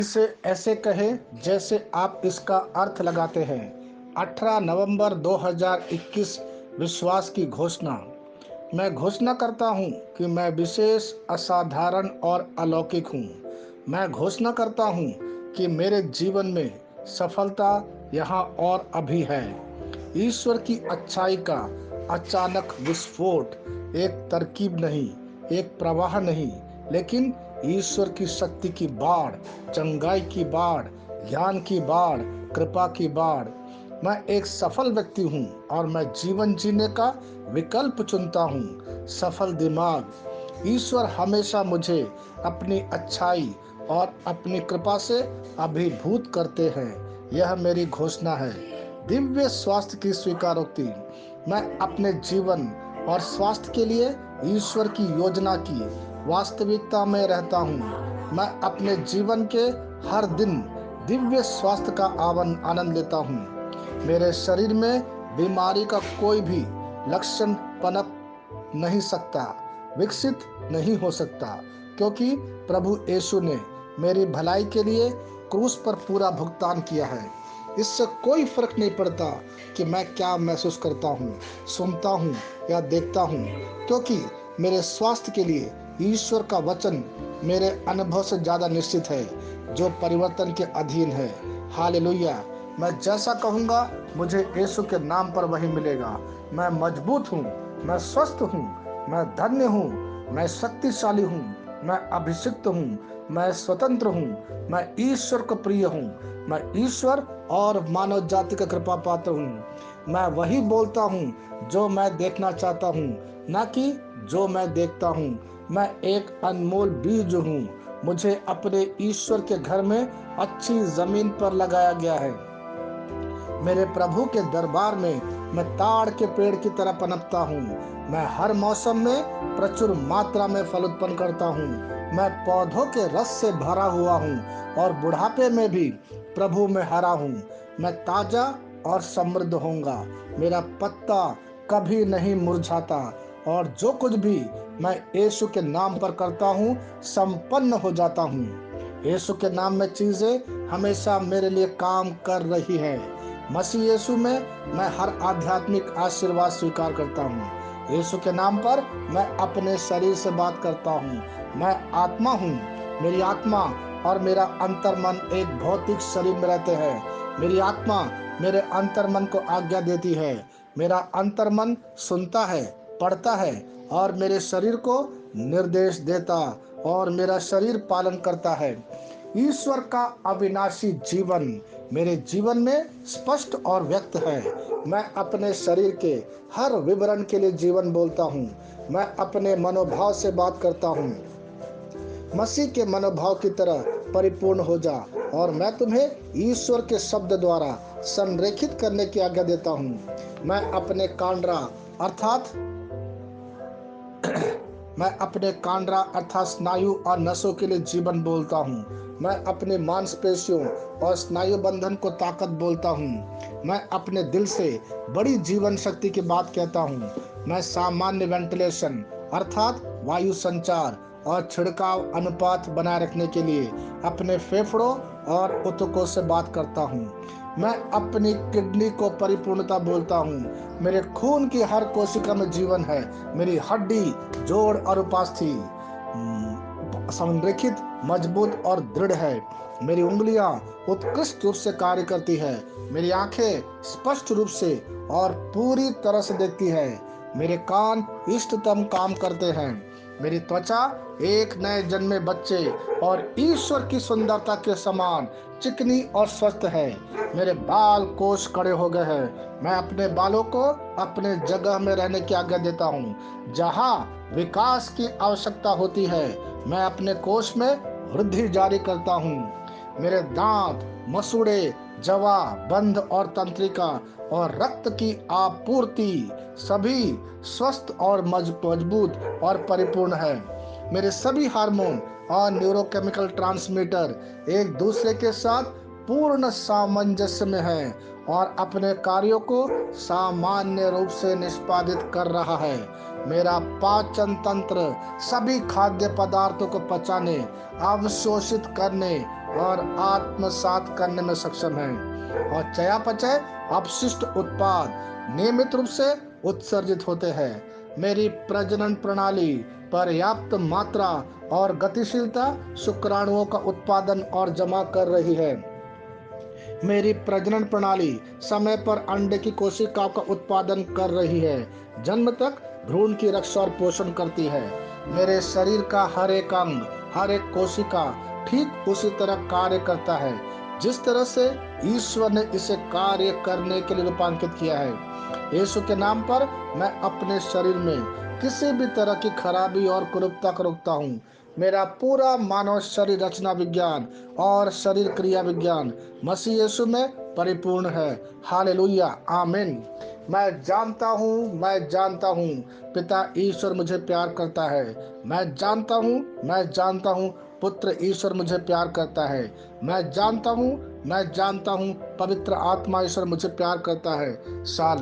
इसे ऐसे कहें जैसे आप इसका अर्थ लगाते हैं। 18 नवंबर 2021। विश्वास की घोषणा। मैं घोषणा करता हूं कि मैं विशेष, असाधारण और अलौकिक हूं। मैं घोषणा करता हूं कि मेरे जीवन में सफलता यहाँ और अभी है। ईश्वर की अच्छाई का अचानक विस्फोट, एक तरकीब नहीं, एक प्रवाह नहीं, लेकिन ईश्वर की शक्ति की बाढ़, चंगाई की बाढ़, ज्ञान की बाढ़, कृपा की बाढ़। मैं एक सफल व्यक्ति हूँ और मैं जीवन जीने का विकल्प चुनता हूँ। सफल दिमाग। ईश्वर हमेशा मुझे अपनी अच्छाई और अपनी कृपा से अभिभूत करते हैं। यह मेरी घोषणा है। दिव्य स्वास्थ्य की स्वीकारोक्ति। मैं अपने जीवन और स्वास्थ्य के लिए ईश्वर की योजना की वास्तविकता में रहता हूँ। मैं अपने जीवन के हर दिन दिव्य स्वास्थ्य का आनंद लेता हूँ। मेरे शरीर में बीमारी का कोई भी लक्षण पनप नहीं सकता, विकसित नहीं हो सकता, क्योंकि प्रभु यीशु ने मेरी भलाई के लिए क्रूस पर पूरा भुगतान किया है। इससे कोई फर्क नहीं पड़ता कि मैं क्या महसूस करता हूँ, सुनता हूँ या देखता हूँ, क्योंकि मेरे स्वास्थ्य के लिए ईश्वर का वचन मेरे अनुभव से ज़्यादा निश्चित है, जो परिवर्तन के अधीन है। हालेलुया। मैं जैसा कहूँगा मुझे यीशु के नाम पर वही मिलेगा। मैं मजबूत हूँ, मैं स्वस्थ हूँ, मैं धन्य हूँ, मैं शक्तिशाली हूँ, मैं अभिषिक्त हूँ, मैं स्वतंत्र हूँ, मैं ईश्वर को प्रिय हूँ, मैं ईश्वर और मानव जाति का कृपा पात्र हूँ। मैं वही बोलता हूँ जो मैं देखना चाहता हूँ, न कि जो मैं देखता हूँ। मैं एक अनमोल बीज हूँ। मुझे अपने ईश्वर के घर में अच्छी जमीन पर लगाया गया है। मेरे प्रभु के दरबार में मैं ताड़ के पेड़ की तरह पनपता हूँ। मैं हर मौसम में प्रचुर मात्रा में फल उत्पन्न करता हूँ। मैं पौधों के रस से भरा हुआ हूँ और बुढ़ापे में भी प्रभु में हरा हूँ। मैं ताजा और समृद्ध होऊंगा। मेरा पत्ता कभी नहीं मुरझाता और जो कुछ भी मैं यीशु के नाम पर करता हूँ संपन्न हो जाता हूँ। यीशु के नाम में चीजें हमेशा मेरे लिए काम कर रही है। मसीह यीशु में मैं हर आध्यात्मिक आशीर्वाद स्वीकार करता हूँ। यीशु के नाम पर मैं अपने शरीर से बात करता हूँ। मैं आत्मा हूँ। मेरी आत्मा और मेरा अंतर्मन एक भौतिक शरीर में रहते हैं। मेरी आत्मा मेरे अंतर्मन को आज्ञा देती है। मेरा अंतर्मन सुनता है, पढ़ता है और मेरे शरीर को निर्देश देता और मेरा शरीर पालन करता है। ईश्वर का अविनाशी जीवन मेरे जीवन में स्पष्ट और व्यक्त है। मैं अपने शरीर के हर विवरण के लिए जीवन बोलता हूँ। मैं अपने मनोभाव से बात करता हूँ। मसीह के मनोभाव की तरह परिपूर्ण हो जा और मैं तुम्हें ईश्वर के शब्द द्वारा संरेखित करने की आज्ञा देता हूँ। मैं अपने कांड्रा अर्थात स्नायु और नसों के लिए जीवन बोलता हूँ। मैं अपने मांसपेशियों और स्नायु बंधन को ताकत बोलता हूँ। मैं अपने दिल से बड़ी जीवन शक्ति की बात कहता हूँ। मैं सामान्य वेंटिलेशन अर्थात वायु संचार और छिड़काव अनुपात बनाए रखने के लिए अपने फेफड़ों और ऊतकों से बात करता हूँ। मैं अपनी किडनी को परिपूर्णता बोलता हूँ। मेरे खून की हर कोशिका में जीवन है। मेरी हड्डी, जोड़ और उपास्थि संरेखित, मजबूत और दृढ़ है। मेरी उंगलियां उत्कृष्ट रूप से कार्य करती है। मेरी आंखें स्पष्ट रूप से और पूरी तरह से देखती है। मेरे कान इष्टतम काम करते हैं। मेरी त्वचा एक नए जन्मे बच्चे और ईश्वर की सुंदरता के समान चिकनी और स्वस्थ है। मेरे बाल कोष खड़े हो गए हैं। मैं अपने बालों को अपने जगह में रहने की आज्ञा देता हूँ। जहाँ विकास की आवश्यकता होती है मैं अपने कोष में वृद्धि जारी करता हूँ। मेरे दांत, मसूड़े, जवा, बंध और तंत्रिका और रक्त की आपूर्ति सभी स्वस्थ और मजबूत और परिपूर्ण है। मेरे सभी हार्मोन और न्यूरोकेमिकल ट्रांसमीटर एक दूसरे के साथ पूर्ण सामंजस्य में है और अपने कार्यों को सामान्य रूप से निष्पादित कर रहा है। मेरा पाचन तंत्र सभी खाद्य पदार्थों को पचाने, अवशोषित करने और आत्मसात करने में सक्षम है। और चयापचय अपशिष्ट उत्पाद नियमित रूप से उत्सर्जित होते हैं। मेरी प्रजनन प्रणाली पर्याप्त मात्रा और गतिशीलता शुक्राणुओं का उत्पादन और जमा कर रही है। मेरी प्रजनन प्रणाली समय पर अंडे की कोशिकाओं का उत्पादन कर रही है, जन्म तक भ्रूण की रक्षा और पोषण करती है। मेरे शरीर का हर एक अंग, हर एक कोशिका ठीक उसी तरह कार्य करता है जिस तरह से ईश्वर ने इसे कार्य करने के लिए रूपांकित किया है। यीशु के नाम पर मैं अपने शरीर में किसी भी तरह की खराबी और कुरूपता को रोकता हूँ। मेरा पूरा मानव शरीर रचना विज्ञान और शरीर क्रिया विज्ञान मसीह यीशु में परिपूर्ण है। हालेलुया, आमीन। मैं जानता हूँ पिता ईश्वर मुझे प्यार करता है। मैं जानता हूँ पुत्र ईश्वर मुझे प्यार करता है। मैं जानता हूँ पवित्र आत्मा ईश्वर मुझे प्यार करता है। शालोम।